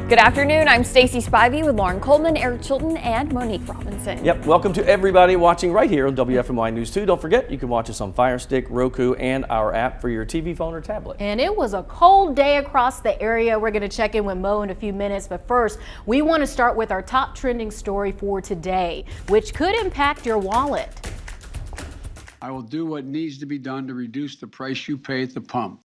Good afternoon. I'm Stacy Spivey with Lauren Coleman, Eric Chilton, and Monique Robinson. Yep, welcome to everybody watching right here on WFMY News 2. Don't forget, you can watch us on Fire Stick, Roku, and our app for your TV, phone, or tablet. And it was a cold day across the area. We're going to check in with Mo in a few minutes, but first, we want to start with our top trending story for today, which could impact your wallet. I will do what needs to be done to reduce the price you pay at the pump.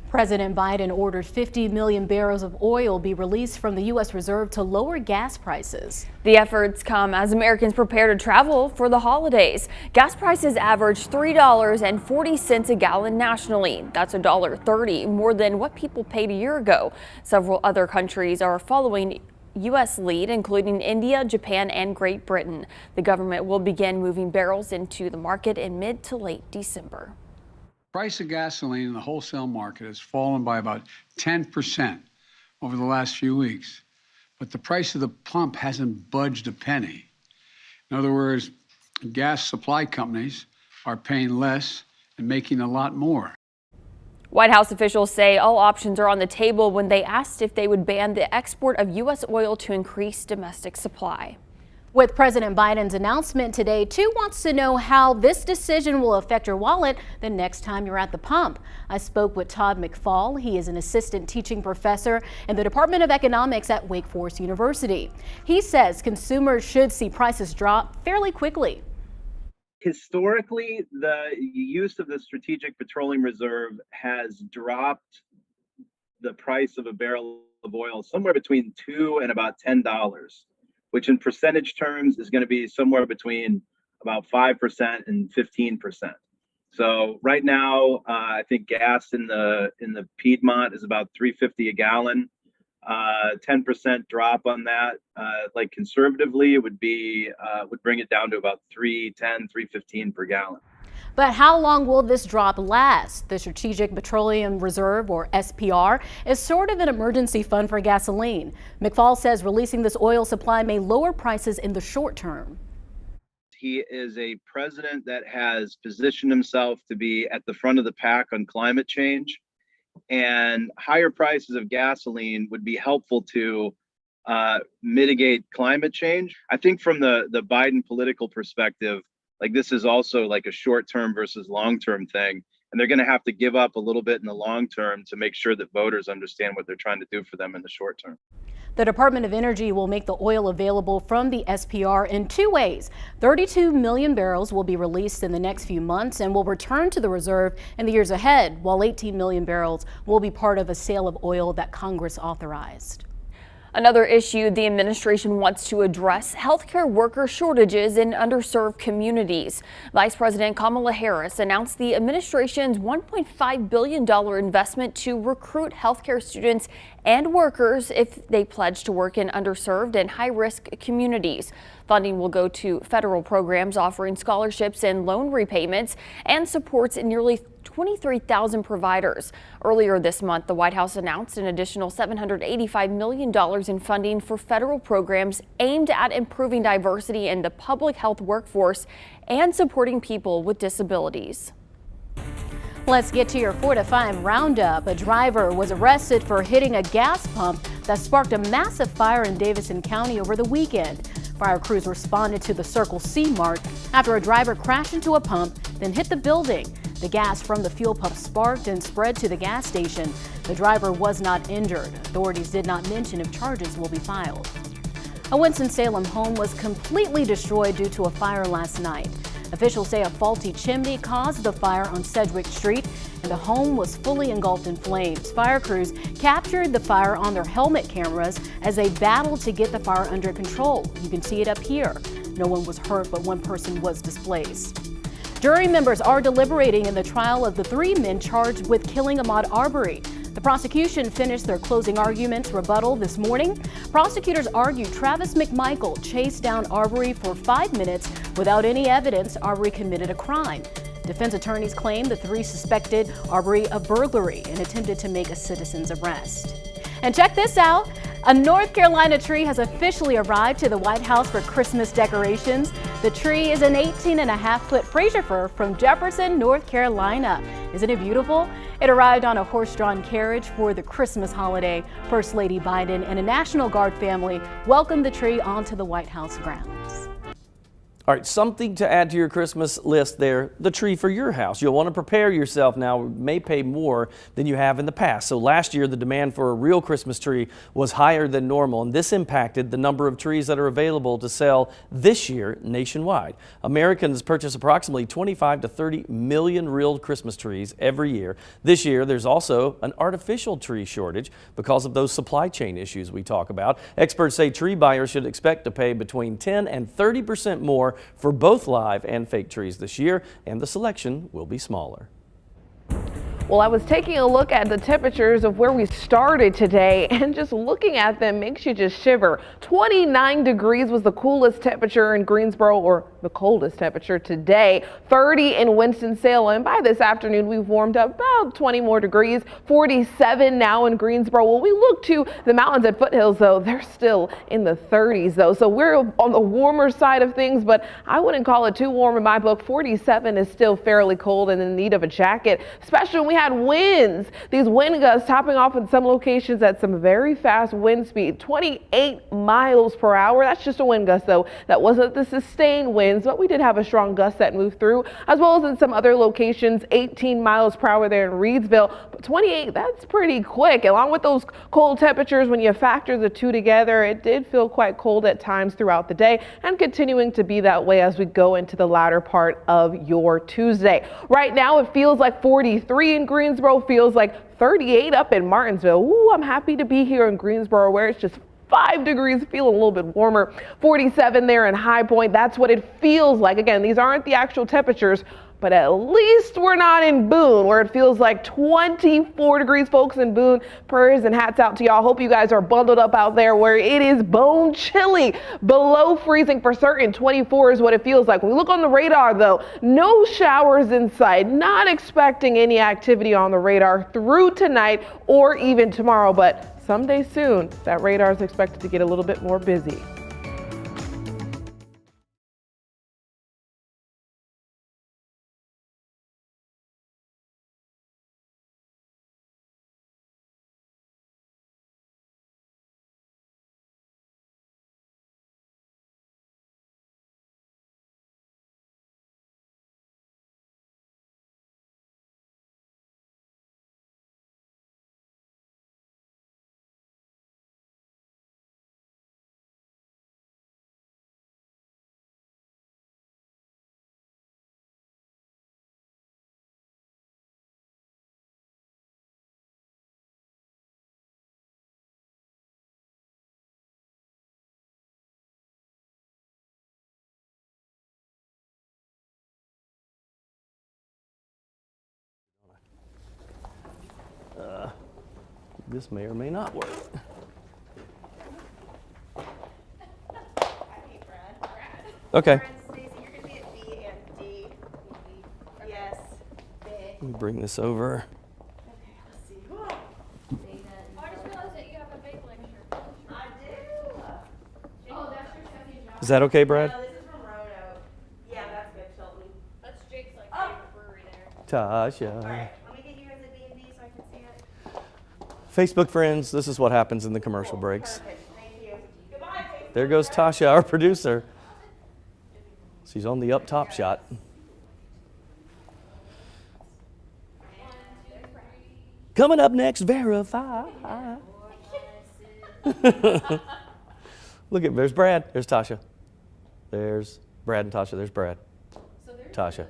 President Biden ordered 50 million barrels of oil be released from the U.S. Reserve to lower gas prices. The efforts come as Americans prepare to travel for the holidays. Gas prices averaged $3.40 a gallon nationally. That's $1.30 more than what people paid a year ago. Several other countries are following U.S. lead, including India, Japan, and Great Britain. The government will begin moving barrels into the market in mid to late December. Price of gasoline in the wholesale market has fallen by about 10% over the last few weeks, but the price of the pump hasn't budged a penny. In other words, gas supply companies are paying less and making a lot more. White House officials say all options are on the table when they asked if they would ban the export of U.S. oil to increase domestic supply. With President Biden's announcement today, Tu wants to know how this decision will affect your wallet the next time you're at the pump. I spoke with Todd McFall. He is an assistant teaching professor in the Department of Economics at Wake Forest University. He says consumers should see prices drop fairly quickly. Historically, the use of the Strategic Petroleum Reserve has dropped the price of a barrel of oil somewhere between $2 and about $10. Which in percentage terms is going to be somewhere between about 5% and 15%. So right now, I think gas in the Piedmont is about $3.50 a gallon. 10% drop on that, like conservatively, it would bring it down to about $3.10, $3.15 per gallon. But how long will this drop last? The Strategic Petroleum Reserve, or SPR, is sort of an emergency fund for gasoline. McFall says releasing this oil supply may lower prices in the short term. He is a president that has positioned himself to be at the front of the pack on climate change, and higher prices of gasoline would be helpful to mitigate climate change. I think from the Biden political perspective, like this is also like a short-term versus long-term thing. And they're going to have to give up a little bit in the long term to make sure that voters understand what they're trying to do for them in the short term. The Department of Energy will make the oil available from the SPR in two ways. 32 million barrels will be released in the next few months and will return to the reserve in the years ahead, while 18 million barrels will be part of a sale of oil that Congress authorized. Another issue the administration wants to address: healthcare worker shortages in underserved communities. Vice President Kamala Harris announced the administration's $1.5 billion investment to recruit healthcare students and workers if they pledge to work in underserved and high-risk communities. Funding will go to federal programs offering scholarships and loan repayments and supports nearly 23,000 providers. Earlier this month, the White House announced an additional $785 million in funding for federal programs aimed at improving diversity in the public health workforce and supporting people with disabilities. Let's get to your 4 to 5 roundup. A driver was arrested for hitting a gas pump that sparked a massive fire in Davidson County over the weekend. Fire crews responded to the Circle C Mart after a driver crashed into a pump, then hit the building. The gas from the fuel pump sparked and spread to the gas station. The driver was not injured. Authorities did not mention if charges will be filed. A Winston-Salem home was completely destroyed due to a fire last night. Officials say a faulty chimney caused the fire on Sedgwick Street, and the home was fully engulfed in flames. Fire crews captured the fire on their helmet cameras as they battled to get the fire under control. You can see it up here. No one was hurt, but one person was displaced. Jury members are deliberating in the trial of the 3 men charged with killing Ahmaud Arbery. The prosecution finished their closing arguments rebuttal this morning. Prosecutors argued Travis McMichael chased down Arbery for 5 minutes without any evidence Arbery committed a crime. Defense attorneys claim the 3 suspected Arbery of burglary and attempted to make a citizen's arrest. And check this out. A North Carolina tree has officially arrived to the White House for Christmas decorations. The tree is an 18.5-foot Fraser fir from Jefferson, North Carolina. Isn't it beautiful? It arrived on a horse-drawn carriage for the Christmas holiday. First Lady Biden and a National Guard family welcomed the tree onto the White House grounds. All right, something to add to your Christmas list there, the tree for your house. You'll want to prepare yourself now. You may pay more than you have in the past. So last year, the demand for a real Christmas tree was higher than normal, and this impacted the number of trees that are available to sell this year nationwide. Americans purchase approximately 25 to 30 million real Christmas trees every year. This year, there's also an artificial tree shortage because of those supply chain issues we talk about. Experts say tree buyers should expect to pay between 10 and 30% more for both live and fake trees this year, and the selection will be smaller. Well, I was taking a look at the temperatures of where we started today, and just looking at them makes you just shiver. 29 degrees was the coolest temperature in Greensboro, or the coldest temperature today. 30 in Winston-Salem, and by this afternoon we've warmed up about 20 more degrees. 47 now in Greensboro. When we look to the mountains and foothills, though, they're still in the 30s, though. So we're on the warmer side of things, but I wouldn't call it too warm in my book. 47 is still fairly cold and in need of a jacket, especially when we had winds. These wind gusts topping off in some locations at some very fast wind speed, 28 miles per hour. That's just a wind gust, though. That wasn't the sustained winds, but we did have a strong gust that moved through, as well as in some other locations, 18 miles per hour there in Reedsville. But 28, that's pretty quick. Along with those cold temperatures, when you factor the two together, it did feel quite cold at times throughout the day, and continuing to be that way as we go into the latter part of your Tuesday. Right now, it feels like 43 in Greensboro, feels like 38 up in Martinsville. Ooh, I'm happy to be here in Greensboro, where it's just 5 degrees, feeling a little bit warmer. 47 there in High Point. That's what it feels like. Again, these aren't the actual temperatures, but at least we're not in Boone, where it feels like 24 degrees, folks, in Boone. Prayers and hats out to y'all. Hope you guys are bundled up out there, where it is bone chilly, below freezing for certain. 24 is what it feels like. When we look on the radar, though, no showers in sight. Not expecting any activity on the radar through tonight or even tomorrow, but someday soon, that radar is expected to get a little bit more busy. This may or may not work. Okay. Let me bring this over. Is that okay, Brad? No, this is from Roanoke. Yeah, that's good, Chilton. That's Jake's favorite brewery there. Tasha. All right, let me get you guys a B&B so I can see it. Facebook friends, this is what happens in the commercial breaks. Perfect, thank you. Goodbye, Facebook. There goes Tasha, our producer. She's on the up top shot. Coming up next, Verify. Look at, there's Brad, there's Tasha. There's Brad and Tasha, there's Brad. Tasha.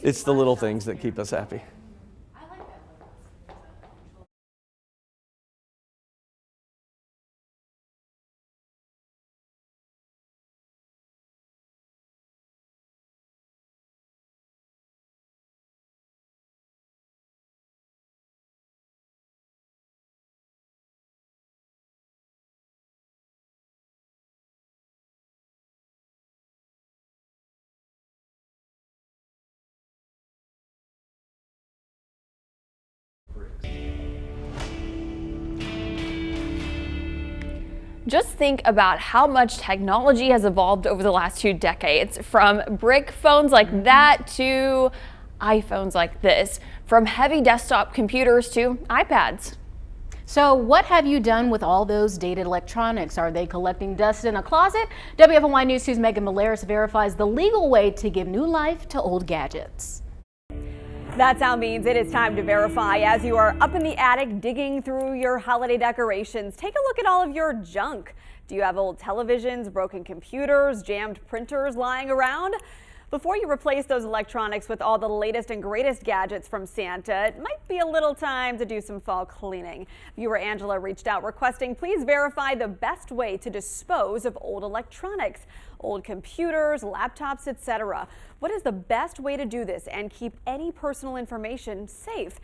It's the little things that keep us happy. Just think about how much technology has evolved over the last 2 decades, from brick phones like that to iPhones like this, from heavy desktop computers to iPads. So what have you done with all those dated electronics? Are they collecting dust in a closet? WFMY News 2's Megan Malaris verifies the legal way to give new life to old gadgets. That sound means it is time to verify. As you are up in the attic digging through your holiday decorations, take a look at all of your junk. Do you have old televisions, broken computers, jammed printers lying around? Before you replace those electronics with all the latest and greatest gadgets from Santa, it might be a little time to do some fall cleaning. Viewer Angela reached out requesting please verify the best way to dispose of old electronics, old computers, laptops, etc. What is the best way to do this and keep any personal information safe?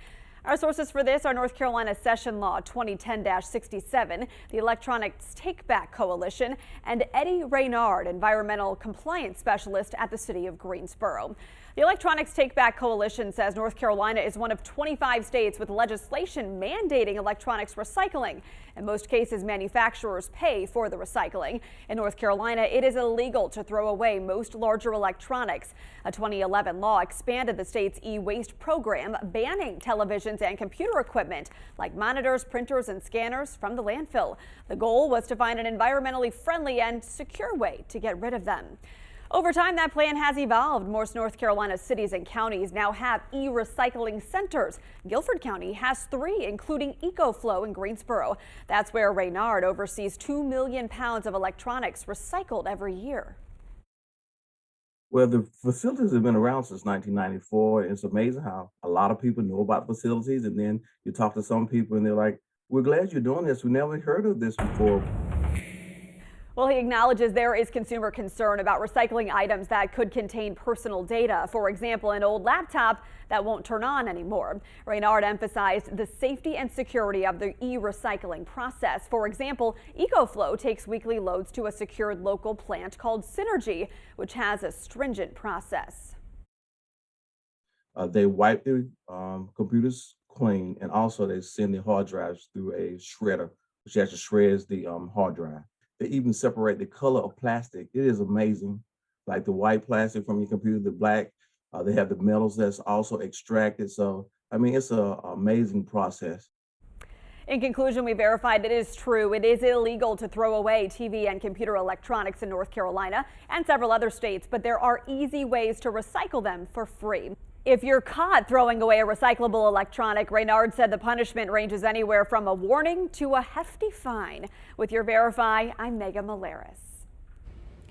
Our sources for this are North Carolina Session Law 2010-67, the Electronics Take Back Coalition, and Eddie Reynard, Environmental Compliance Specialist at the City of Greensboro. The Electronics Take Back Coalition says North Carolina is one of 25 states with legislation mandating electronics recycling. In most cases, manufacturers pay for the recycling. In North Carolina, it is illegal to throw away most larger electronics. A 2011 law expanded the state's e-waste program, banning televisions and computer equipment like monitors, printers, and scanners from the landfill. The goal was to find an environmentally friendly and secure way to get rid of them. Over time, that plan has evolved. Most North Carolina cities and counties now have e-recycling centers. Guilford County has 3, including EcoFlow in Greensboro. That's where Reynard oversees 2 million pounds of electronics recycled every year. Well, the facilities have been around since 1994. It's amazing how a lot of people know about facilities, and then you talk to some people and they're like, we're glad you're doing this. We never heard of this before. Well, he acknowledges there is consumer concern about recycling items that could contain personal data. For example, an old laptop that won't turn on anymore. Reynard emphasized the safety and security of the e-recycling process. For example, EcoFlow takes weekly loads to a secured local plant called Synergy, which has a stringent process. They wipe the computers clean, and also they send the hard drives through a shredder, which actually shreds the hard drive. They even separate the color of plastic. It is amazing. Like the white plastic from your computer, the black, they have the metals that's also extracted. So, I mean, it's an amazing process. In conclusion, we verified it is true. It is illegal to throw away TV and computer electronics in North Carolina and several other states, but there are easy ways to recycle them for free. If you're caught throwing away a recyclable electronic, Reynard said the punishment ranges anywhere from a warning to a hefty fine. With your Verify, I'm Megan Malaris.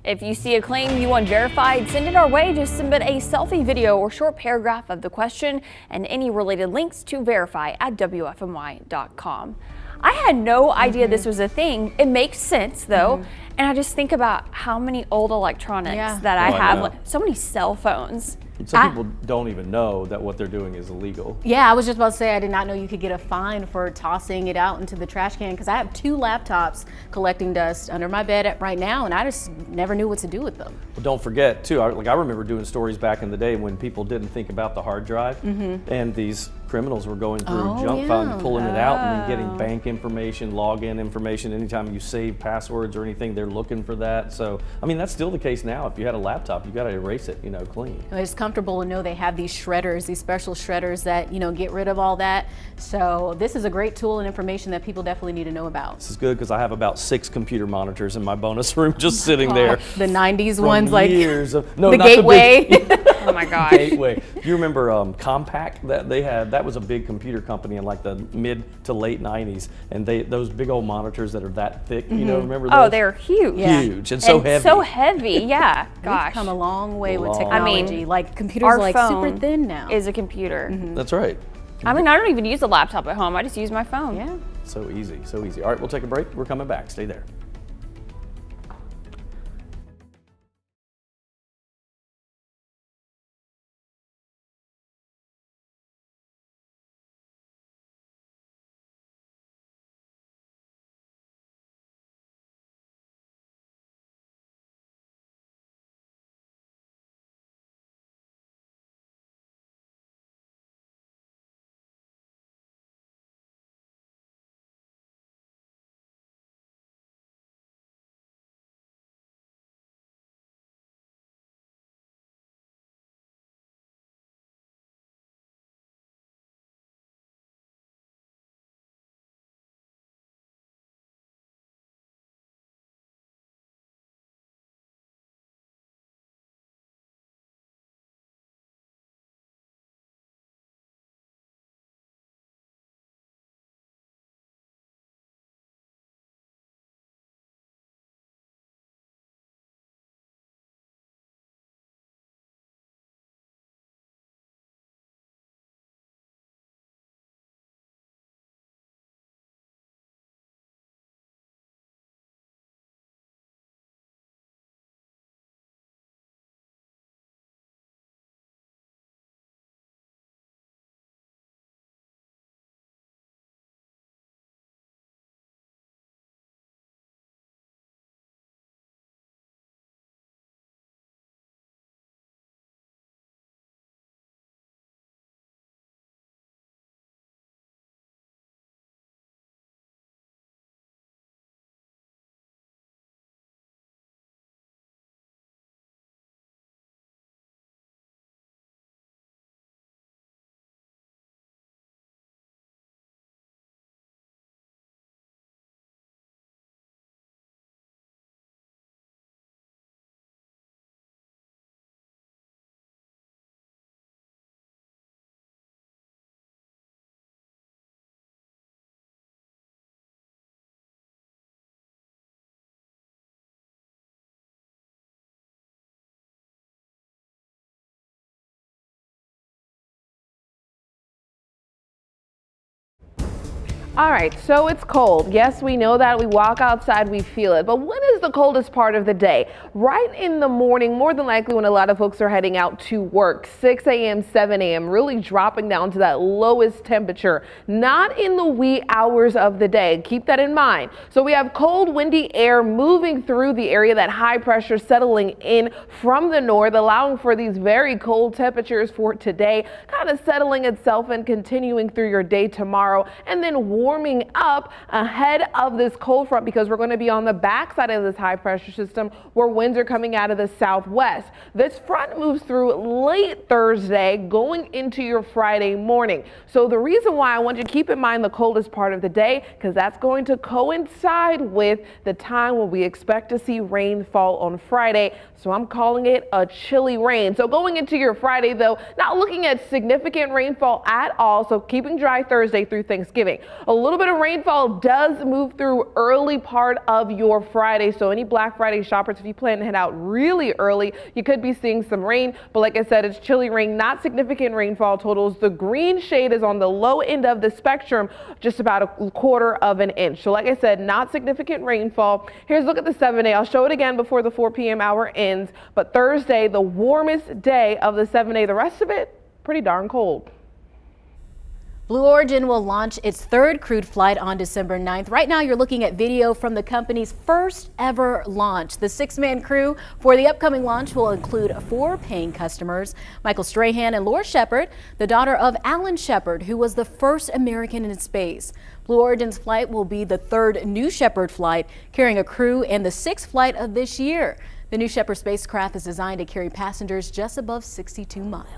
If you see a claim you want verified, send it our way. Just submit a selfie video or short paragraph of the question and any related links to verify@wfmy.com. I had no idea this was a thing. It makes sense though. And I just think about how many old electronics that I have, like, so many cell phones. Some people don't even know that what they're doing is illegal. Yeah, I was just about to say I did not know you could get a fine for tossing it out into the trash can, because I have 2 laptops collecting dust under my bed right now, and I just never knew what to do with them. But don't forget too, I remember doing stories back in the day when people didn't think about the hard drive, and these criminals were going through junk file and pulling it out and then getting bank information, login information. Anytime you save passwords or anything, they're looking for that. So, I mean, that's still the case now. If you had a laptop, you got to erase it, clean. It's comfortable to know they have these shredders, these special shredders that, get rid of all that. So this is a great tool and information that people definitely need to know about. This is good because I have about 6 computer monitors in my bonus room just sitting there. The 90s ones, like years of, no, the not Gateway. The big, Oh my gosh. Gateway. You remember Compaq that they had? That was a big computer company in like the mid to late 90s, and those big old monitors that are that thick, remember those? Oh, they're huge. Huge and so heavy. So heavy, yeah. Gosh. We've come a long way with Long. technology. I mean, like computers our are like phone super thin now. is a computer. That's right. I mean, I don't even use a laptop at home. I just use my phone. Yeah. So easy, so easy. All right, we'll take a break. We're coming back. Stay there. All right, so it's cold. Yes, we know that. We walk outside, we feel it. But when is the coldest part of the day? Right in the morning, more than likely when a lot of folks are heading out to work. 6 a.m., 7 a.m., really dropping down to that lowest temperature. Not in the wee hours of the day. Keep that in mind. So we have cold, windy air moving through the area, that high pressure settling in from the north, allowing for these very cold temperatures for today, kind of settling itself and continuing through your day tomorrow, and then warming up ahead of this cold front because we're going to be on the backside of this high pressure system where winds are coming out of the southwest. This front moves through late Thursday going into your Friday morning. So the reason why I want you to keep in mind the coldest part of the day, because that's going to coincide with the time when we expect to see rainfall on Friday. So I'm calling it a chilly rain. So going into your Friday though, not looking at significant rainfall at all. So keeping dry Thursday through Thanksgiving. A little bit of rainfall does move through early part of your Friday. So any Black Friday shoppers, if you plan to head out really early, you could be seeing some rain. But like I said, it's chilly rain, not significant rainfall totals. The green shade is on the low end of the spectrum, just about a 1/4 of an inch. So like I said, not significant rainfall. Here's a look at the 7-day. I'll show it again before the 4 p.m. hour ends. But Thursday, the warmest day of the 7-day. The rest of it, pretty darn cold. Blue Origin will launch its 3rd crewed flight on December 9th. Right now, you're looking at video from the company's first ever launch. The 6-man crew for the upcoming launch will include 4 paying customers, Michael Strahan and Laura Shepard, the daughter of Alan Shepard, who was the first American in space. Blue Origin's flight will be the 3rd New Shepard flight, carrying a crew, and the 6th flight of this year. The New Shepard spacecraft is designed to carry passengers just above 62 miles.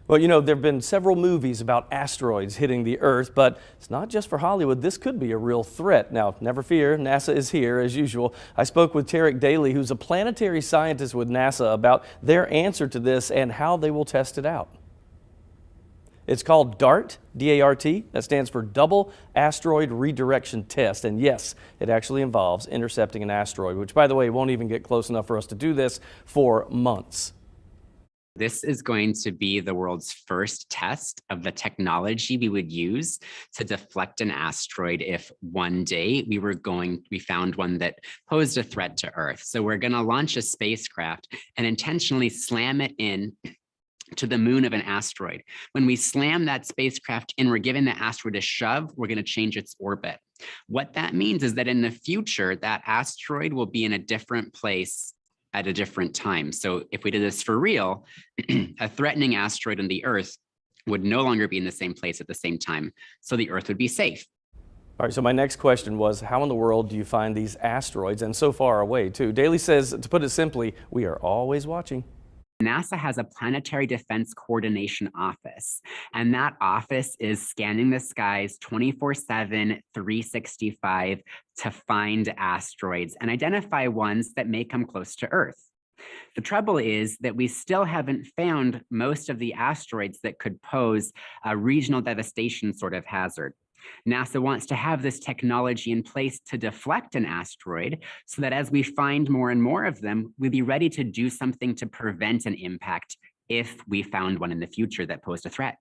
Well, you know, there have been several movies about asteroids hitting the Earth, but it's not just for Hollywood. This could be a real threat. Now, never fear, NASA is here as usual. I spoke with Tarek Daly, who's a planetary scientist with NASA, about their answer to this and how they will test it out. It's called DART, D-A-R-T. That stands for Double Asteroid Redirection Test. And yes, it actually involves intercepting an asteroid, which, by the way, won't even get close enough for us to do this for months. This is going to be the world's first test of the technology we would use to deflect an asteroid if one day we found one that posed a threat to Earth. So we're going to launch a spacecraft and intentionally slam it in to the moon of an asteroid. When we slam that spacecraft in, we're giving the asteroid a shove, we're going to change its orbit. What that means is that in the future, that asteroid will be in a different place at a different time. So if we did this for real, a threatening asteroid on the Earth would no longer be in the same place at the same time. So the Earth would be safe. All right, so my next question was, how in the world do you find these asteroids, and so far away too? Daly says, to put it simply, we are always watching. NASA has a Planetary Defense Coordination Office, and that office is scanning the skies 24/7, 365 to find asteroids and identify ones that may come close to Earth. The trouble is that we still haven't found most of the asteroids that could pose a regional devastation sort of hazard. NASA wants to have this technology in place to deflect an asteroid so that as we find more and more of them, we'll be ready to do something to prevent an impact if we found one in the future that posed a threat.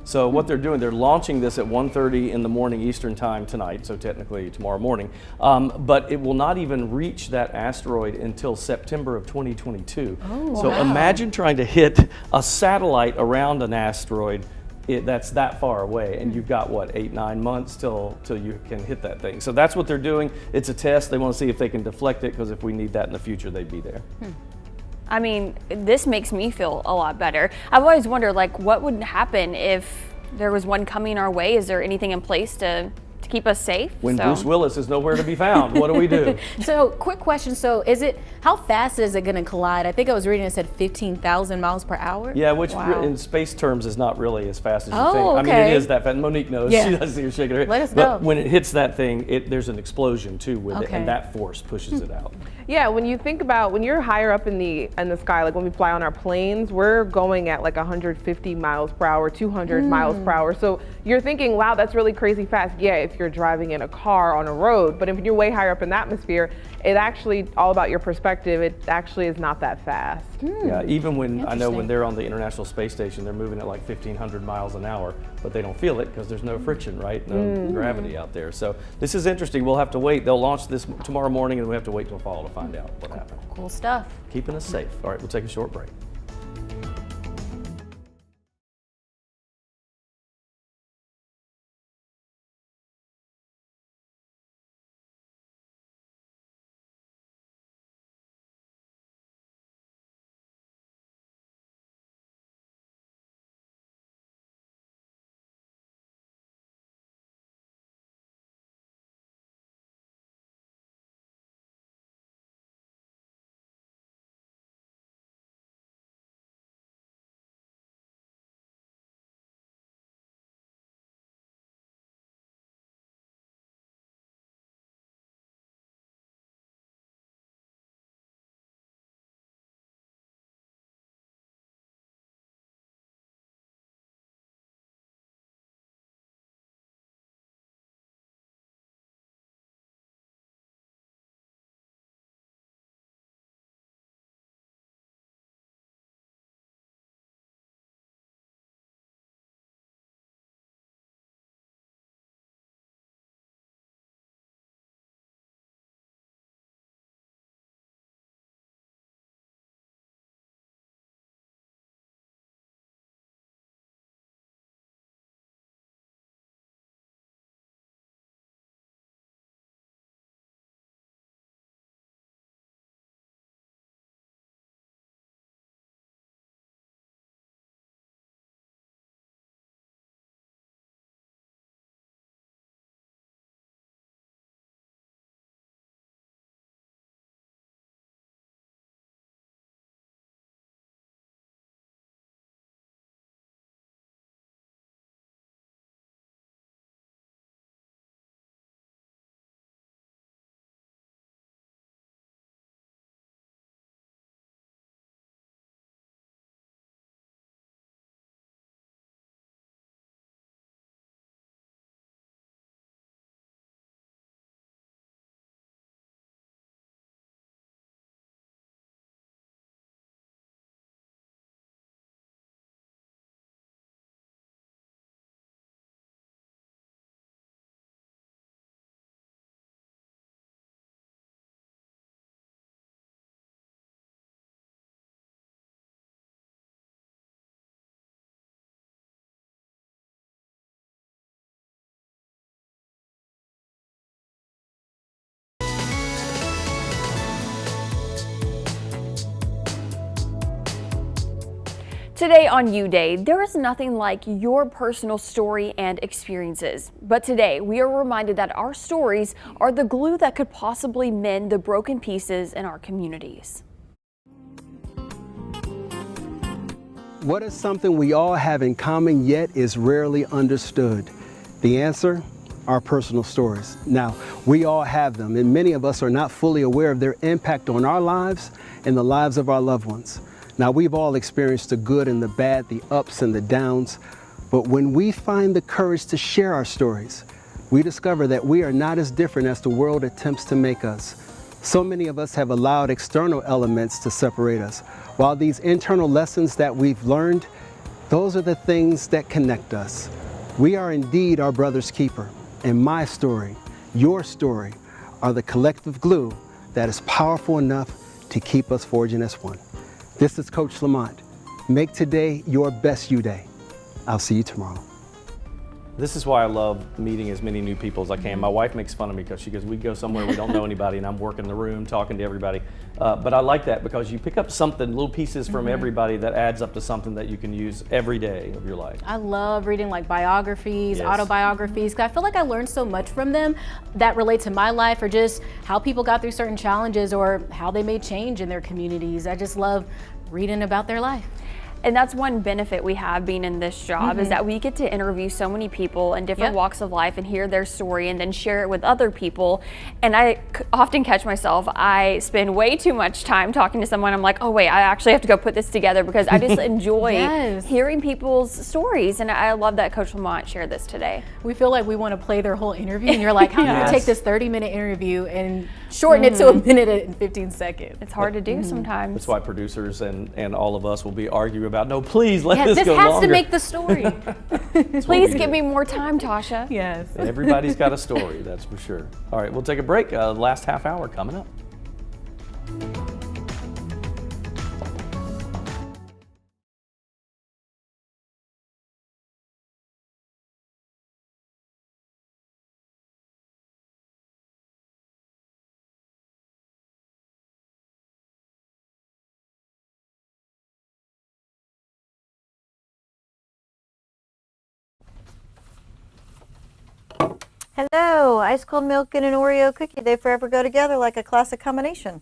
So what they're doing, they're launching this at 1:30 in the morning Eastern time tonight, so technically tomorrow morning, but it will not even reach that asteroid until September of 2022. Oh, so wow. Imagine trying to hit a satellite around an asteroid that's that far away, and you've got what, 8-9 months till you can hit that thing. So that's what they're doing. It's a test. They want to see if they can deflect it, because if we need that in the future, they'd be there. I mean, this makes me feel a lot better. I've always wondered, like, what would happen if there was one coming our way? Is there anything in place to keep us safe? When Bruce Willis is nowhere to be found, what do we do? So, quick question. So, how fast is it going to collide? I think I was reading it said 15,000 miles per hour. Yeah, which Wow. in space terms is not really as fast as you Oh, think. I mean, okay. it is that fast. Monique knows. Yeah. She does see her shaking her head. Let us but know. when it hits that thing, there's an explosion too with it, Okay. and that force pushes it out. Yeah, when you think about when you're higher up in the sky, like when we fly on our planes, we're going at like 150 miles per hour, 200 miles per hour. So you're thinking, wow, that's really crazy fast. Yeah, if you're driving in a car on a road. But if you're way higher up in the atmosphere, it actually all about your perspective. It actually is not that fast. Yeah, even when I know when they're on the International Space Station, they're moving at like 1,500 miles an hour, but they don't feel it because there's no friction, right? No gravity out there. So this is interesting. We'll have to wait. They'll launch this tomorrow morning, and we have to wait till fall to find out what happened. Cool stuff. Keeping us safe. All right, we'll take a short break. Today on U Day, there is nothing like your personal story and experiences. But today, we are reminded that our stories are the glue that could possibly mend the broken pieces in our communities. What is something we all have in common yet is rarely understood? The answer? Our personal stories. Now, we all have them, and many of us are not fully aware of their impact on our lives and the lives of our loved ones. Now, we've all experienced the good and the bad, the ups and the downs, but when we find the courage to share our stories, we discover that we are not as different as the world attempts to make us. So many of us have allowed external elements to separate us, while these internal lessons that we've learned, those are the things that connect us. We are indeed our brother's keeper, and my story, your story, are the collective glue that is powerful enough to keep us forging as one. This is Coach Lamont. Make today your best U Day. I'll see you tomorrow. This is why I love meeting as many new people as I can. My wife makes fun of me because she goes, we go somewhere we don't know anybody and I'm working the room, talking to everybody. But I like that because you pick up something, little pieces from everybody that adds up to something that you can use every day of your life. I love reading like biographies, Yes. autobiographies, because I feel like I learned so much from them that relate to my life or just how people got through certain challenges or how they made change in their communities. I just love reading about their life. And that's one benefit we have being in this job is that we get to interview so many people in different walks of life and hear their story and then share it with other people. And I often catch myself, I spend way too much time talking to someone. I'm like, oh wait, I actually have to go put this together because I just enjoy hearing people's stories. And I love that Coach Lamont shared this today. We feel like we want to play their whole interview and you're like, how do you take this 30-minute interview and shorten it to a minute and 15 seconds? It's hard to do sometimes. That's why producers and all of us will be arguing about, no, please let this go has longer. to make the story. Please give me more time, Tasha. Yes. Everybody's got a story, that's for sure. All right, we'll take a break. Last half hour coming up. Hello, ice cold milk and an Oreo cookie. They forever go together like a classic combination.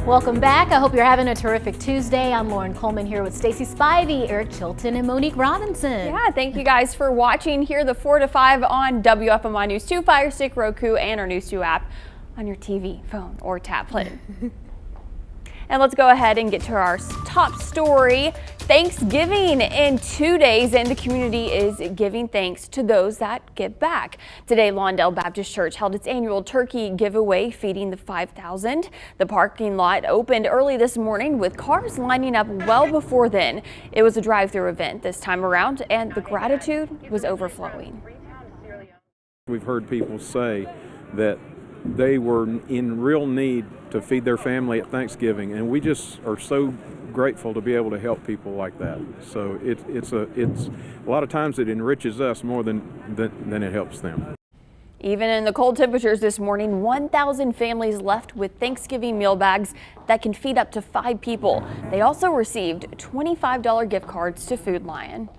Welcome back. I hope you're having a terrific Tuesday. I'm Lauren Coleman here with Stacey Spivey, Eric Chilton, and Monique Robinson. Yeah, thank you guys for watching here the 4 to 5 on WFMI News 2, Fire Stick, Roku, and our News 2 app on your TV, phone, or tablet. And let's go ahead and get to our top story. Thanksgiving in 2 days, and the community is giving thanks to those that give back. Today, Lawndale Baptist Church held its annual turkey giveaway, feeding the 5,000. The parking lot opened early this morning with cars lining up well before then. It was a drive-through event this time around, and the gratitude was overflowing. We've heard people say that they were in real need to feed their family at Thanksgiving, and we just are so grateful to be able to help people like that. So it's a lot of times it enriches us more than it helps them. Even in the cold temperatures this morning, 1,000 families left with Thanksgiving meal bags that can feed up to 5 people. They also received $25 gift cards to Food Lion.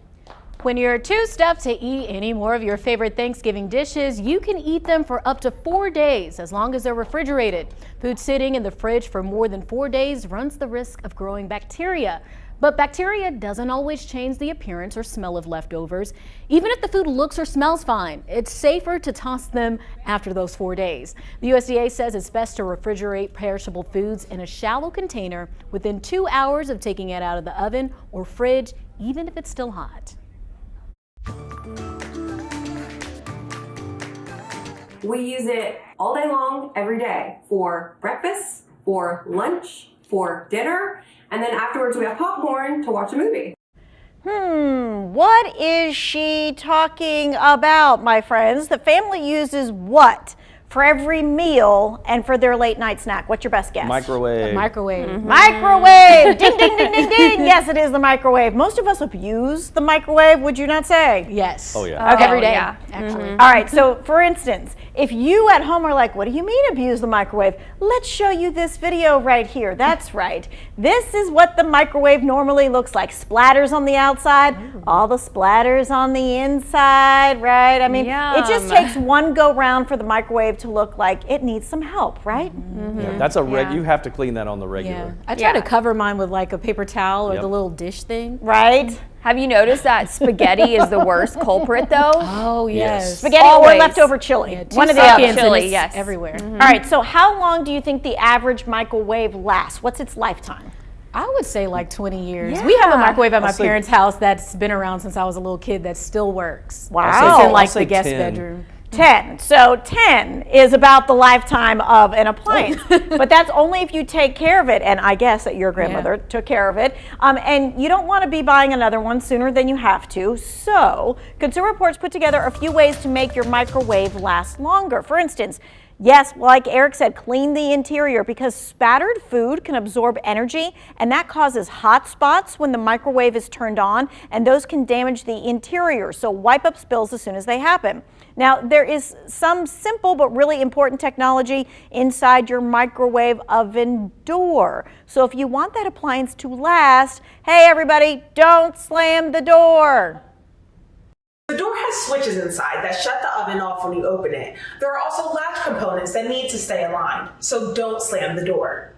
When you're too stuffed to eat any more of your favorite Thanksgiving dishes, you can eat them for up to 4 days as long as they're refrigerated. Food sitting in the fridge for more than 4 days runs the risk of growing bacteria. But bacteria doesn't always change the appearance or smell of leftovers. Even if the food looks or smells fine, it's safer to toss them after those 4 days. The USDA says it's best to refrigerate perishable foods in a shallow container within 2 hours of taking it out of the oven or fridge, even if it's still hot. We use it all day long, every day, for breakfast, for lunch, for dinner, and then afterwards we have popcorn to watch a movie. What is she talking about, my friends? The family uses what for every meal and for their late night snack? What's your best guess? Microwave. Microwave. Microwave. Ding, ding, ding, ding, ding. Yes, it is the microwave. Most of us abuse the microwave, would you not say? Yes. Oh, yeah. Okay. Every day, yeah. actually. All right, so for instance, if you at home are like, what do you mean abuse the microwave? Let's show you this video right here. That's right. This is what the microwave normally looks like. Splatters on the outside, all the splatters on the inside, right? I mean, it just takes one go round for the microwave to look like it needs some help, right? Yeah, that's you have to clean that on the regular. Yeah. I try to cover mine with like a paper towel or the little dish thing. Right? Have you noticed that spaghetti is the worst culprit though? Oh, yes. Spaghetti Always. or leftover chili. Yeah, One of the seconds other. and it's yes. everywhere. All right, so how long do you think the average microwave lasts? What's its lifetime? I would say like 20 years. We have a microwave at my parents' house that's been around since I was a little kid that still works. Wow. It's in like the guest bedroom. 10. So 10 is about the lifetime of an appliance, but that's only if you take care of it. And I guess that your grandmother took care of it. And you don't want to be buying another one sooner than you have to. So Consumer Reports put together a few ways to make your microwave last longer. For instance, yes, like Eric said, clean the interior because spattered food can absorb energy and that causes hot spots when the microwave is turned on, and those can damage the interior. So wipe up spills as soon as they happen. Now, there is some simple but really important technology inside your microwave oven door. So if you want that appliance to last, hey everybody, don't slam the door. The door has switches inside that shut the oven off when you open it. There are also latch components that need to stay aligned, so don't slam the door.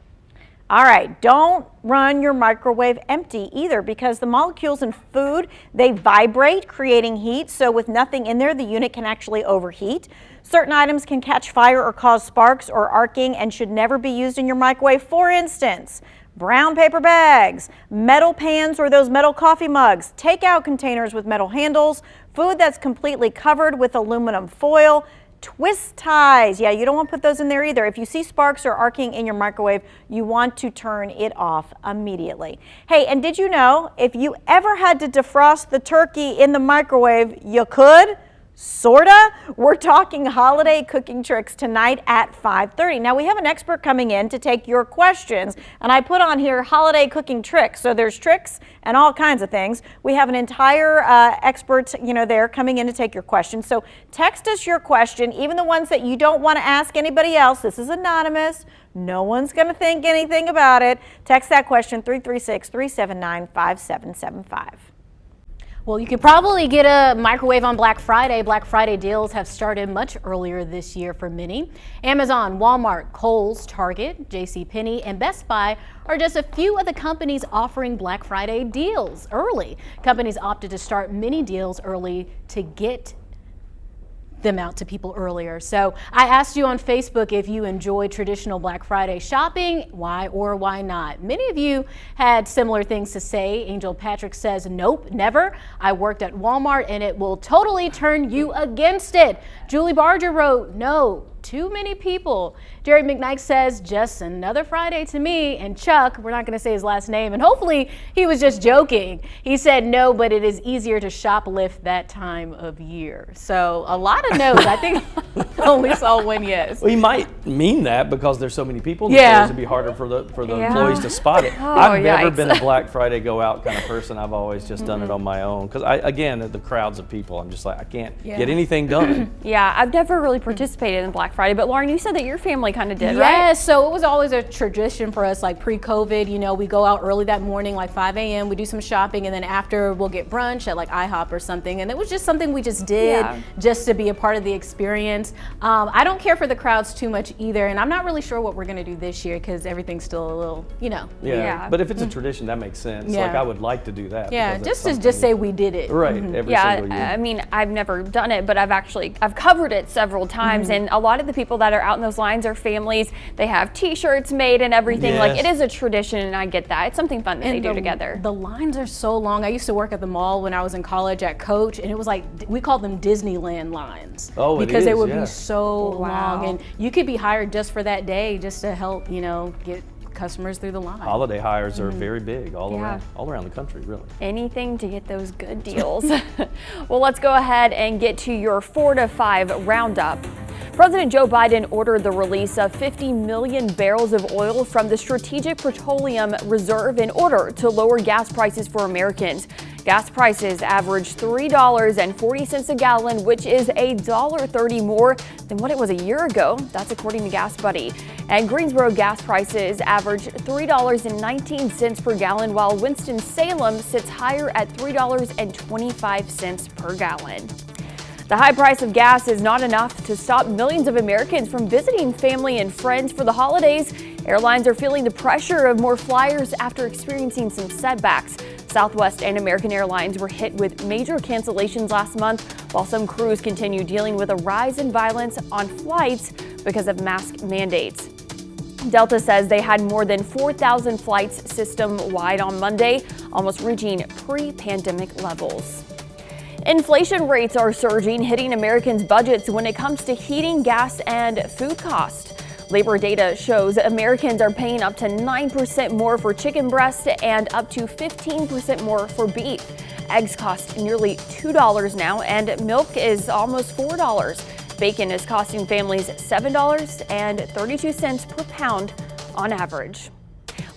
All right, don't run your microwave empty either because the molecules in food, they vibrate, creating heat. So with nothing in there, the unit can actually overheat. Certain items can catch fire or cause sparks or arcing and should never be used in your microwave. For instance, brown paper bags, metal pans or those metal coffee mugs, takeout containers with metal handles, food that's completely covered with aluminum foil, twist ties. Yeah, you don't want to put those in there either. If you see sparks or arcing in your microwave, you want to turn it off immediately. Hey, and did you know if you ever had to defrost the turkey in the microwave, you could? Sorta. We're talking holiday cooking tricks tonight at 5:30. Now we have an expert coming in to take your questions, and I put on here holiday cooking tricks. So there's tricks and all kinds of things. We have an entire expert, there coming in to take your questions. So text us your question, even the ones that you don't want to ask anybody else. This is anonymous. No one's going to think anything about it. Text that question 336-379-5775. Well, you could probably get a microwave on Black Friday. Black Friday deals have started much earlier this year for many. Amazon, Walmart, Kohl's, Target, JCPenney, and Best Buy are just a few of the companies offering Black Friday deals early. Companies opted to start many deals early to get them out to people earlier. So I asked you on Facebook if you enjoy traditional Black Friday shopping, why or why not? Many of you had similar things to say. Angel Patrick says, nope, never. I worked at Walmart and it will totally turn you against it. Julie Barger wrote, no, too many people. Jerry McKnight says, just another Friday to me. And Chuck, we're not going to say his last name, and hopefully he was just joking. He said, no, but it is easier to shoplift that time of year. So a lot of no's. I think only saw one yes. Well, he might mean that because there's so many people in the stores, it'd be harder for the employees to spot it. I've never been a Black Friday go out kind of person. I've always just done it on my own because again, the crowds of people, I'm just like, I can't get anything done. Yeah, I've never really participated in Black Friday. But Lauren, you said that your family kind of did, right? Yeah, so it was always a tradition for us, like pre-COVID, you know, we go out early that morning, like 5 a.m., we do some shopping, and then after we'll get brunch at like IHOP or something. And it was just something we just did just to be a part of the experience. I don't care for the crowds too much either, and I'm not really sure what we're going to do this year because everything's still a little, you know. Yeah. But if it's a tradition, that makes sense. Like I would like to do that. Yeah, just to just say we did it. Right, every single year. I mean, I've never done it, but I've covered it several times, and a lot of the people that are out in those lines are families. They have T-shirts made and everything. Like, it is a tradition, and I get that. It's something fun that they do together. The lines are so long. I used to work at the mall when I was in college at Coach, and it was like, we called them Disneyland lines. Oh, because they would be so long, and you could be hired just for that day, just to help, you know, get customers through the line. Holiday hires are very big all around the country, really. Anything to get those good deals. Well, let's go ahead and get to your 4 to 5 roundup. President Joe Biden ordered the release of 50 million barrels of oil from the Strategic Petroleum Reserve in order to lower gas prices for Americans. Gas prices averaged $3.40 a gallon, which is $1.30 more than what it was a year ago. That's according to Gas Buddy. And Greensboro gas prices averaged $3.19 per gallon, while Winston-Salem sits higher at $3.25 per gallon. The high price of gas is not enough to stop millions of Americans from visiting family and friends for the holidays. Airlines are feeling the pressure of more flyers after experiencing some setbacks. Southwest and American Airlines were hit with major cancellations last month, while some crews continue dealing with a rise in violence on flights because of mask mandates. Delta says they had more than 4,000 flights system-wide on Monday, almost reaching pre-pandemic levels. Inflation rates are surging, hitting Americans' budgets when it comes to heating, gas, and food costs. Labor data shows Americans are paying up to 9% more for chicken breast and up to 15% more for beef. Eggs cost nearly $2 now, and milk is almost $4. Bacon is costing families $7.32 per pound on average.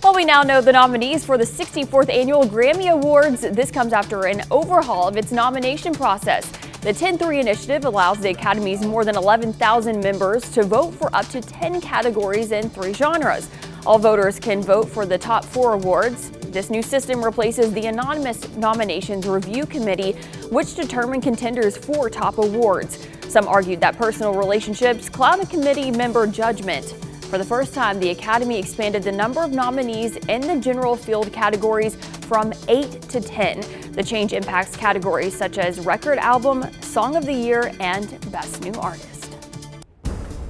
Well, we now know the nominees for the 64th Annual Grammy Awards. This comes after an overhaul of its nomination process. The 10-3 initiative allows the Academy's more than 11,000 members to vote for up to 10 categories in 3 genres. All voters can vote for the top 4 awards. This new system replaces the anonymous nominations review committee, which determined contenders for top awards. Some argued that personal relationships cloud a committee member judgment. For the first time, the Academy expanded the number of nominees in the general field categories from 8 to 10. The change impacts categories such as Record Album, Song of the Year, and Best New Artist.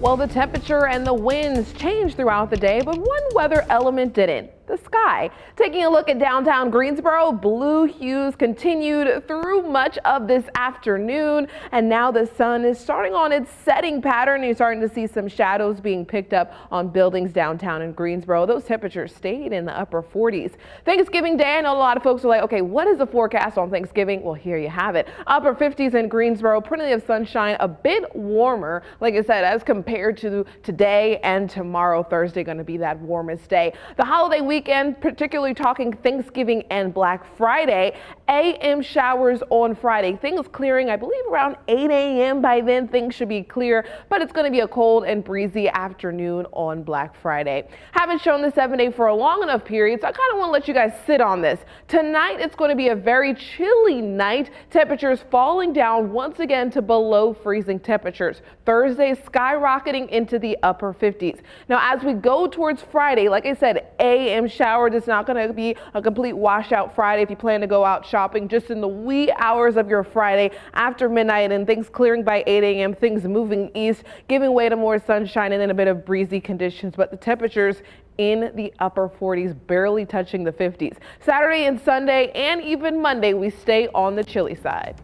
Well, the temperature and the winds changed throughout the day, but one weather element didn't. The sky. Taking a look at downtown Greensboro, blue hues continued through much of this afternoon, and now the sun is starting on its setting pattern. You're starting to see some shadows being picked up on buildings downtown in Greensboro. Those temperatures stayed in the upper 40s. Thanksgiving Day, I know a lot of folks are like, okay, what is the forecast on Thanksgiving? Well, here you have it. Upper 50s in Greensboro, plenty of sunshine, a bit warmer, like I said, as compared to today and tomorrow. Thursday going to be that warmest day. The holiday weekend, particularly talking Thanksgiving and Black Friday, AM showers on Friday. Things clearing, I believe, around 8 a.m. By then, things should be clear, but it's going to be a cold and breezy afternoon on Black Friday. Haven't shown the 7-day for a long enough period, so I kind of want to let you guys sit on this. Tonight, it's going to be a very chilly night. Temperatures falling down once again to below freezing temperatures. Thursday, skyrocketing into the upper 50s. Now, as we go towards Friday, like I said, AM shower. It's not going to be a complete washout Friday if you plan to go out shopping. Just in the wee hours of your Friday after midnight and things clearing by 8 a.m., things moving east, giving way to more sunshine and then a bit of breezy conditions. But the temperatures in the upper 40s, barely touching the 50s. Saturday and Sunday and even Monday, we stay on the chilly side.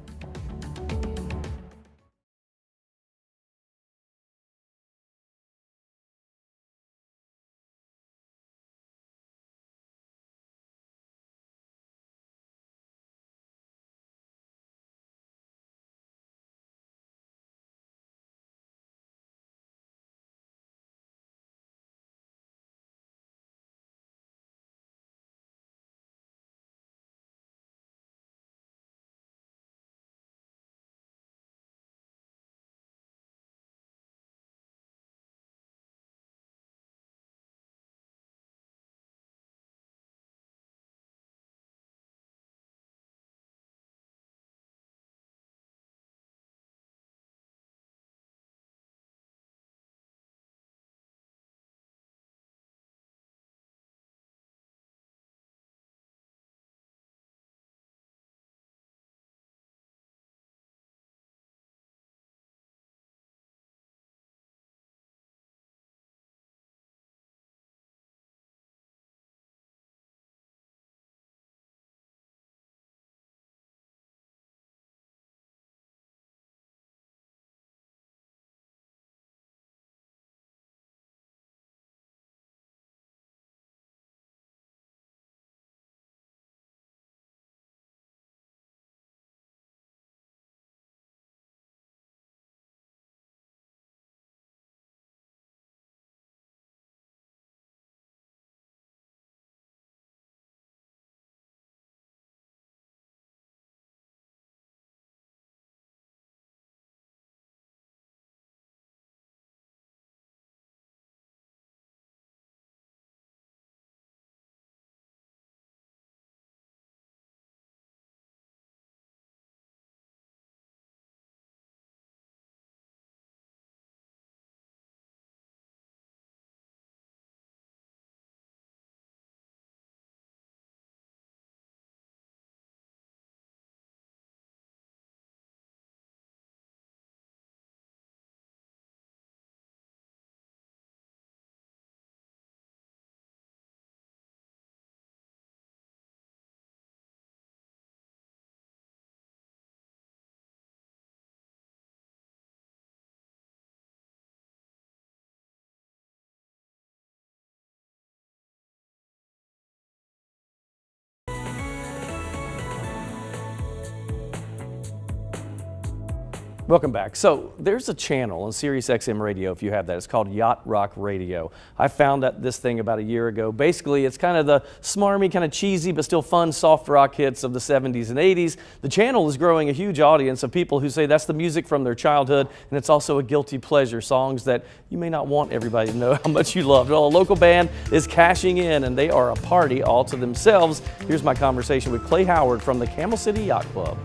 Welcome back. So there's a channel on Sirius XM radio, if you have that. It's called Yacht Rock Radio. I found this thing about a year ago. Basically, it's kind of the smarmy, kind of cheesy, but still fun soft rock hits of the 70s and 80s. The channel is growing a huge audience of people who say that's the music from their childhood, and it's also a guilty pleasure, songs that you may not want everybody to know how much you love. Well, a local band is cashing in, and they are a party all to themselves. Here's my conversation with Clay Howard from the Camel City Yacht Club.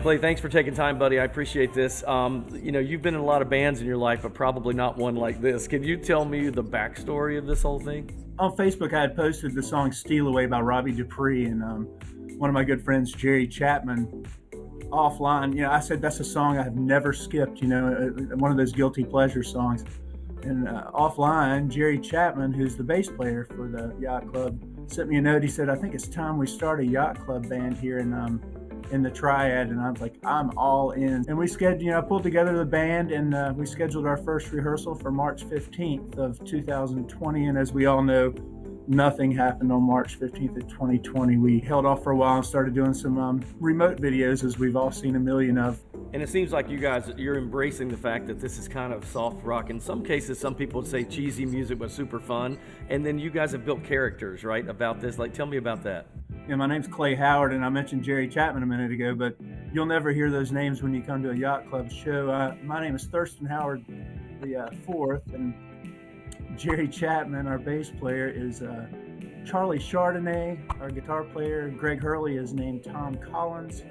Clay, thanks for taking time, buddy. I appreciate this. You know, you've been in a lot of bands in your life, but probably not one like this. Can you tell me the backstory of this whole thing? On Facebook, I had posted the song Steal Away by Robbie Dupree, and one of my good friends, Jerry Chapman, offline, you know, I said that's a song I have never skipped, you know, one of those guilty pleasure songs. And offline, Jerry Chapman, who's the bass player for the Yacht Club, sent me a note. He said, I think it's time we start a Yacht Club band here in the Triad. And I was like, I'm all in. And we scheduled, you know, I pulled together the band, and we scheduled our first rehearsal for March 15th of 2020. And as we all know, nothing happened on March 15th of 2020. We held off for a while and started doing some remote videos, as we've all seen a million of. And it seems like you guys, you're embracing the fact that this is kind of soft rock. In some cases, some people would say cheesy music, but super fun. And then you guys have built characters, right, about this. Like, tell me about that. Yeah, my name's Clay Howard, and I mentioned Jerry Chapman a minute ago, but you'll never hear those names when you come to a Yacht Club show. My name is Thurston Howard the fourth, and Jerry Chapman, our bass player, is Charlie Chardonnay. Our guitar player, Greg Hurley, is named Tom Collins.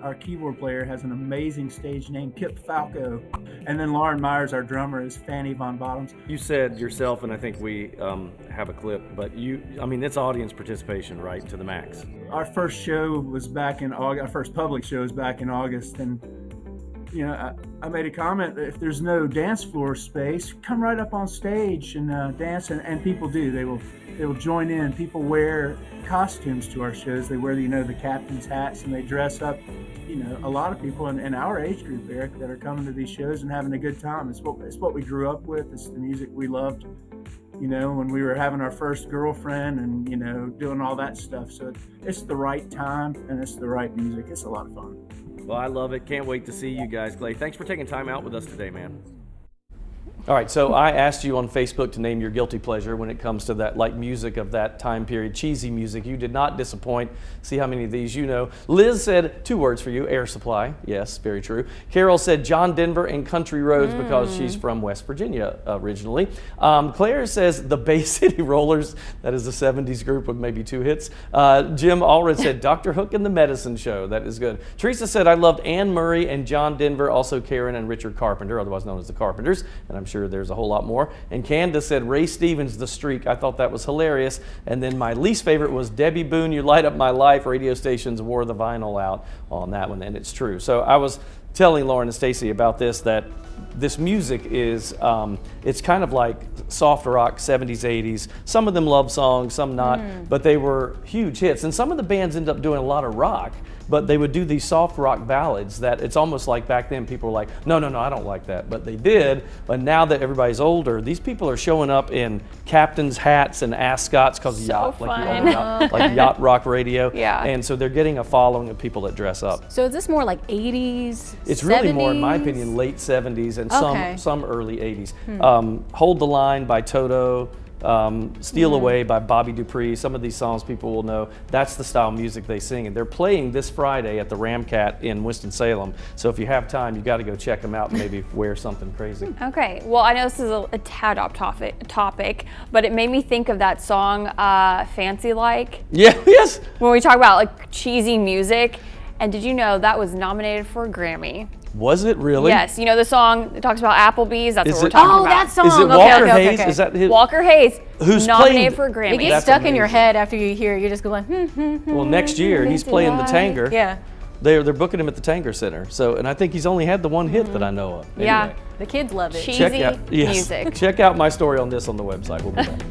Our keyboard player has an amazing stage name, Kip Falco. And then Lauren Myers, our drummer, is Fanny Von Bottoms. You said yourself, and I think we have a clip, but I mean, it's audience participation, right, to the max. Our first show was back in August. Our first public show was back in August, and you know, I made a comment that if there's no dance floor space, come right up on stage and dance, and people do. They will join in. People wear costumes to our shows. They wear, you know, the captain's hats, and they dress up. You know, a lot of people in our age group, Eric, that are coming to these shows and having a good time. It's what we grew up with. It's the music we loved, you know, when we were having our first girlfriend and, you know, doing all that stuff. So it's the right time, and it's the right music. It's a lot of fun. Well, I love it. Can't wait to see you guys, Clay. Thanks for taking time out with us today, man. All right, so I asked you on Facebook to name your guilty pleasure when it comes to that like music of that time period, cheesy music. You did not disappoint. See how many of these you know. Liz said 2 words for you, Air Supply. Yes, very true. Carol said John Denver and Country Roads because she's from West Virginia originally. Claire says the Bay City Rollers. That is a 70s group with maybe 2 hits. Jim Allred said Dr. Hook and the Medicine Show. That is good. Teresa said I loved Anne Murray and John Denver, also Karen and Richard Carpenter, otherwise known as the Carpenters, and I'm sure there's a whole lot more. And Candace said Ray Stevens, The Streak. I thought that was hilarious. And then my least favorite was Debbie Boone, You Light Up My Life. Radio stations wore the vinyl out on that one, and it's true. So I was telling Lauren and Stacy about this, that this music is, it's kind of like soft rock, 70s, 80s. Some of them love songs, some not, but they were huge hits. And some of the bands end up doing a lot of rock, but they would do these soft rock ballads that it's almost like back then people were like, no, I don't like that. But they did. But now that everybody's older, these people are showing up in captain's hats and ascots because of yacht, like Yacht Rock Radio. Yeah. And so they're getting a following of people that dress up. So is this more like 80s, It's 70s? really more, in my opinion, late 70s and some early 80s. Hold the Line by Toto. Steal Away by Bobby Dupree. Some of these songs people will know. That's the style of music they sing, and they're playing this Friday at the Ramcat in Winston-Salem. So if you have time, you got to go check them out and maybe wear something crazy. Okay, well, I know this is a tad off topic, but it made me think of that song, Fancy Like. Yeah, yes. When we talk about like cheesy music, and did you know that was nominated for a Grammy? Was it really? Yes, you know the song that talks about Applebee's. That's Is what we're it- talking Oh, about. that song. Is it Okay, Walker okay, Hayes? okay. Is that his? Walker Hayes, Who's nominated playing- for a Grammy. It gets That's stuck in your amazing. head after you hear it. You're just going, Well, next year he's playing the Tanger. Yeah. They're booking him at the Tanger Center. So, and I think he's only had the one hit that I know of. Yeah. Anyway, The kids love it. Cheesy music. Check out my story on this on the website. We'll be back.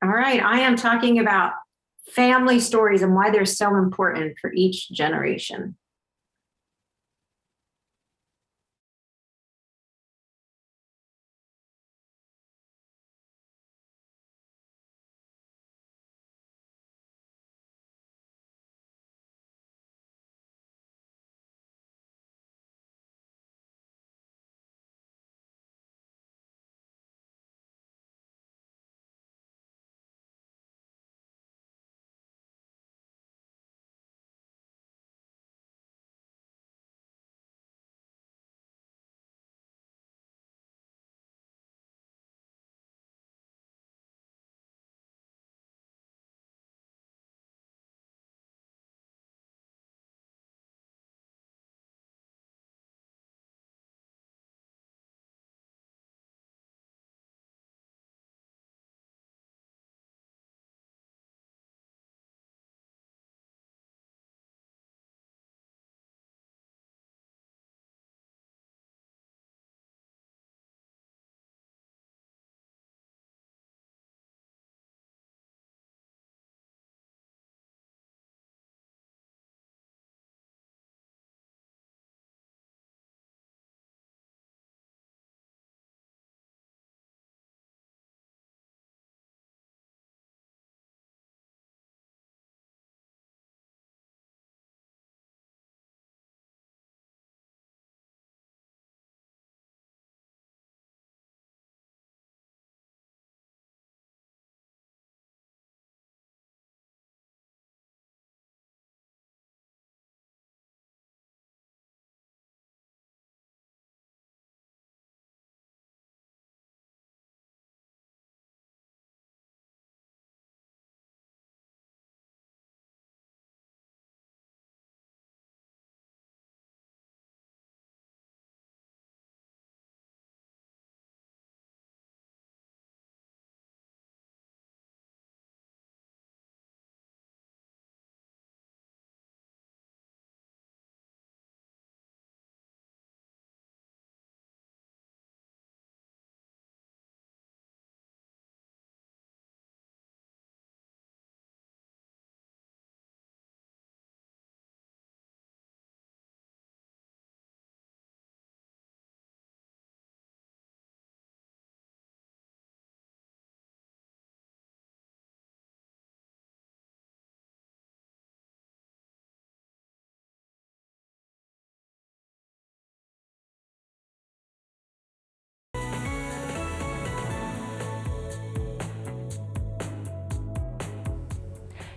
All right, I am talking about family stories and why they're so important for each generation.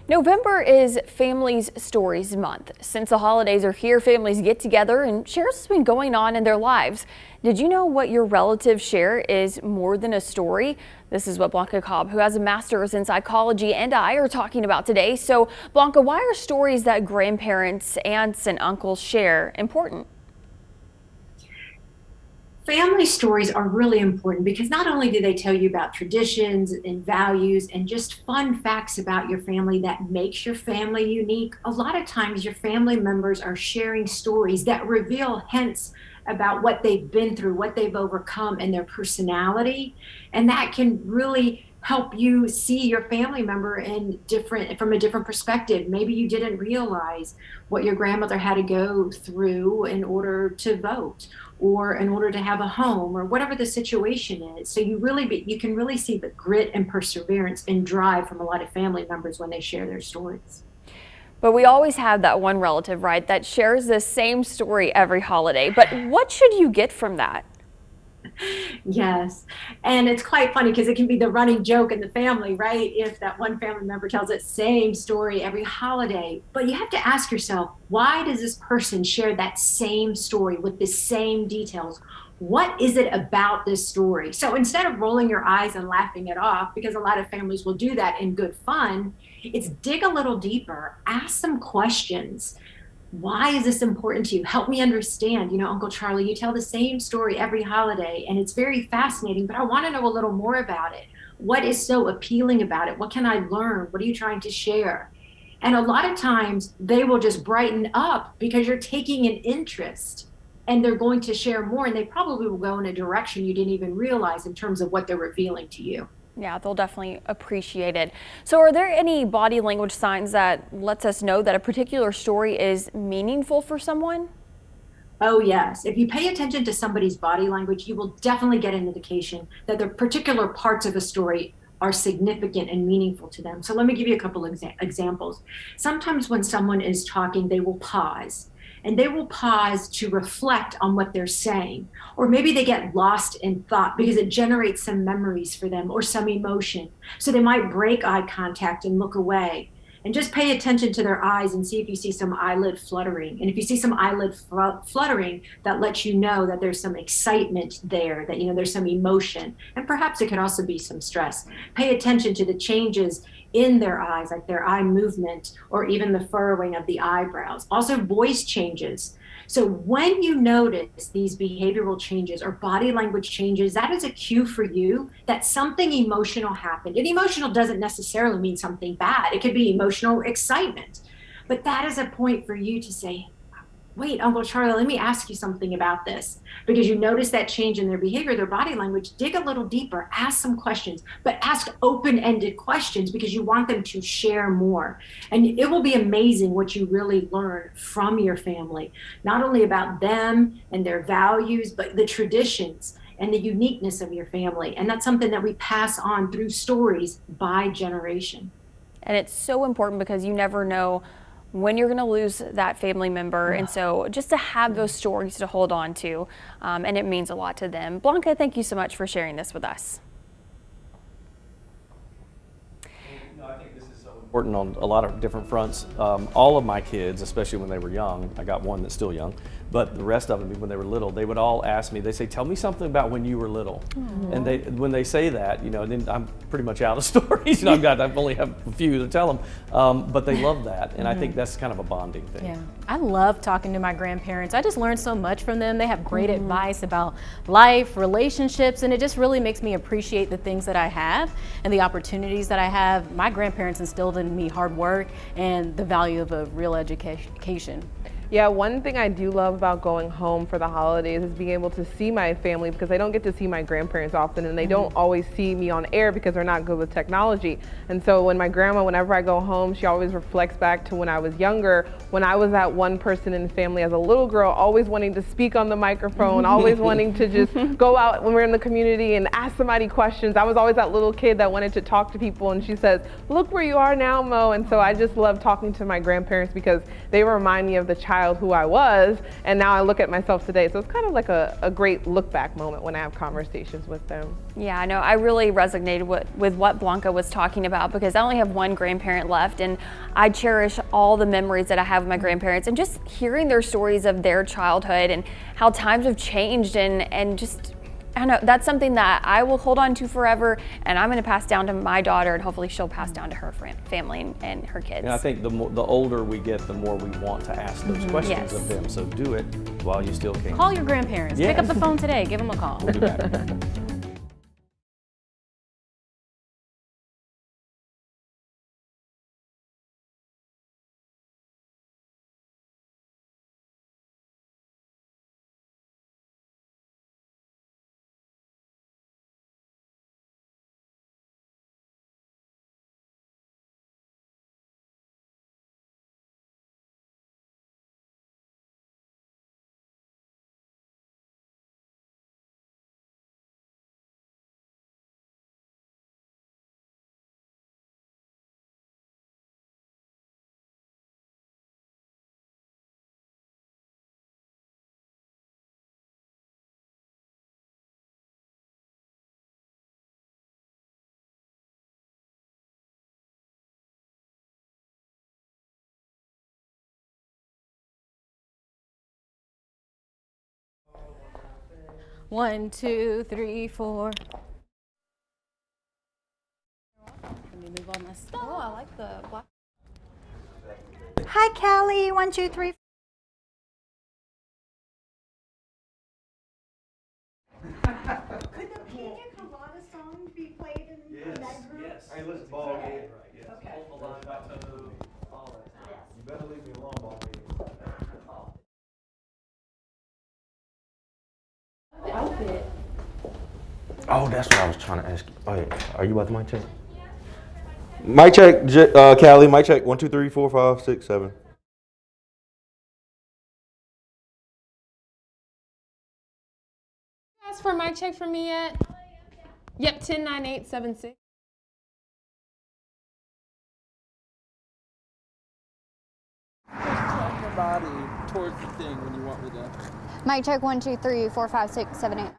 November is Families Stories Month. Since the holidays are here, families get together and share what's been going on in their lives. Did you know what your relatives share is more than a story? This is what Blanca Cobb, who has a master's in psychology, and I are talking about today. So, Blanca, why are stories that grandparents, aunts, and uncles share important? Family stories are really important because not only do they tell you about traditions and values and just fun facts about your family that makes your family unique, a lot of times your family members are sharing stories that reveal hints about what they've been through, what they've overcome, and their personality. And that can really help you see your family member from a different perspective. Maybe you didn't realize what your grandmother had to go through in order to vote or in order to have a home or whatever the situation is. So you can really see the grit and perseverance and drive from a lot of family members when they share their stories. But we always have that one relative, right, that shares the same story every holiday. But what should you get from that? Yes. And it's quite funny because it can be the running joke in the family, right? If that one family member tells the same story every holiday. But you have to ask yourself, why does this person share that same story with the same details? What is it about this story? So instead of rolling your eyes and laughing it off, because a lot of families will do that in good fun, it's dig a little deeper, ask some questions. Why is this important to you? Help me understand. You know, Uncle Charlie, you tell the same story every holiday and it's very fascinating, but I want to know a little more about it. What is so appealing about it? What can I learn? What are you trying to share? And a lot of times they will just brighten up because you're taking an interest and they're going to share more, and they probably will go in a direction you didn't even realize in terms of what they're revealing to you. Yeah, they'll definitely appreciate it. So are there any body language signs that lets us know that a particular story is meaningful for someone? Oh, yes. If you pay attention to somebody's body language, you will definitely get an indication that the particular parts of a story are significant and meaningful to them. So let me give you a couple of examples. Sometimes when someone is talking, they will pause. And they will pause to reflect on what they're saying. Or maybe they get lost in thought because it generates some memories for them or some emotion. So they might break eye contact and look away. And just pay attention to their eyes and see if you see some eyelid fluttering. And if you see some eyelid fluttering, that lets you know that there's some excitement there, that there's some emotion. And perhaps it could also be some stress. Pay attention to the changes in their eyes, like their eye movement or even the furrowing of the eyebrows. Also voice changes. So when you notice these behavioral changes or body language changes, that is a cue for you that something emotional happened. And emotional doesn't necessarily mean something bad. It could be emotional excitement. But that is a point for you to say, wait, Uncle Charlie, let me ask you something about this. Because you notice that change in their behavior, their body language, dig a little deeper, ask some questions, but ask open-ended questions because you want them to share more. And it will be amazing what you really learn from your family, not only about them and their values, but the traditions and the uniqueness of your family. And that's something that we pass on through stories by generation. And it's so important because you never know when you're going to lose that family member. And so just to have those stories to hold on to, and it means a lot to them. Blanca, thank you so much for sharing this with us. I think this is so important on a lot of different fronts. All of my kids, especially when they were young, I got one that's still young, but the rest of them, when they were little, they would all ask me, they say, tell me something about when you were little. Aww. And when they say that, then I'm pretty much out of stories. I only have a few to tell them, but they love that. And I think that's kind of a bonding thing. Yeah, I love talking to my grandparents. I just learned so much from them. They have great advice about life, relationships, and it just really makes me appreciate the things that I have and the opportunities that I have. My grandparents instilled in me hard work and the value of a real education. Yeah, one thing I do love about going home for the holidays is being able to see my family because I don't get to see my grandparents often and they don't always see me on air because they're not good with technology. And so when my grandma, whenever I go home, she always reflects back to when I was younger, when I was that one person in the family as a little girl, always wanting to speak on the microphone, always wanting to just go out when we're in the community and ask somebody questions. I was always that little kid that wanted to talk to people, and she says, look where you are now, Mo. And so I just love talking to my grandparents because they remind me of the child child who I was, and now I look at myself today. So it's kind of like a great look back moment when I have conversations with them. Yeah, I know. I really resonated with what Blanca was talking about, because I only have one grandparent left, and I cherish all the memories that I have with my grandparents, and just hearing their stories of their childhood and how times have changed, and just, I don't know, that's something that I will hold on to forever, and I'm going to pass down to my daughter, and hopefully she'll pass down to her family and her kids. And I think the older we get, the more we want to ask those questions of them. So do it while you still can. Call your grandparents. Yes. Pick up the phone today. Give them a call. We'll be back. One, two, three, four. Let me move all my stuff. Oh, I like the black. Hi, Callie. 1, 2, 3. Could the Pina Colada song be played in that group? Yes. Hey, listen, ball game. Yes. Okay. You better leave me alone, ball game. Outfit. Oh, that's what I was trying to ask you. Oh, yeah. Are you about to mic check? Mic check, Callie. Mic check. 1, 2, 3, 4, 5, 6, 7. Ask for mic check from me yet? Yep, 109876. Turn your body towards the thing when you want me to. Mic check 1, 2, 3, 4, 5, 6, 7, 8.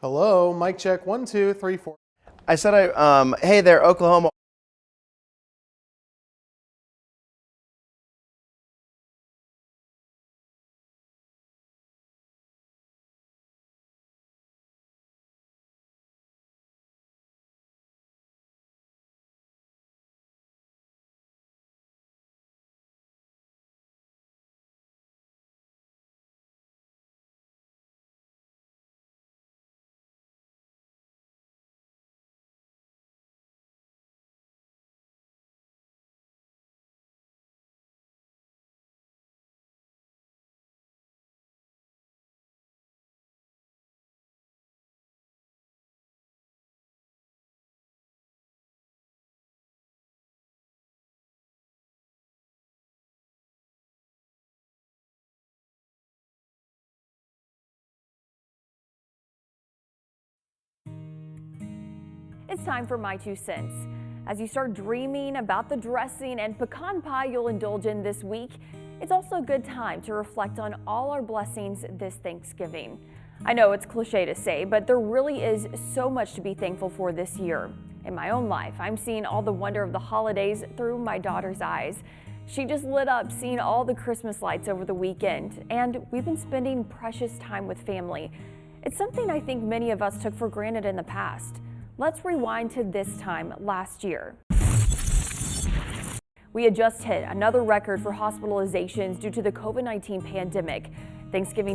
Hello, mic check 1, 2, 3, 4. I said, hey there, Oklahoma. It's time for my 2 cents. As you start dreaming about the dressing and pecan pie you'll indulge in this week, it's also a good time to reflect on all our blessings this Thanksgiving. I know it's cliche to say, but there really is so much to be thankful for this year. In my own life, I'm seeing all the wonder of the holidays through my daughter's eyes. She just lit up seeing all the Christmas lights over the weekend, and we've been spending precious time with family. It's something I think many of us took for granted in the past. Let's rewind to this time last year. We had just hit another record for hospitalizations due to the COVID-19 pandemic. Thanksgiving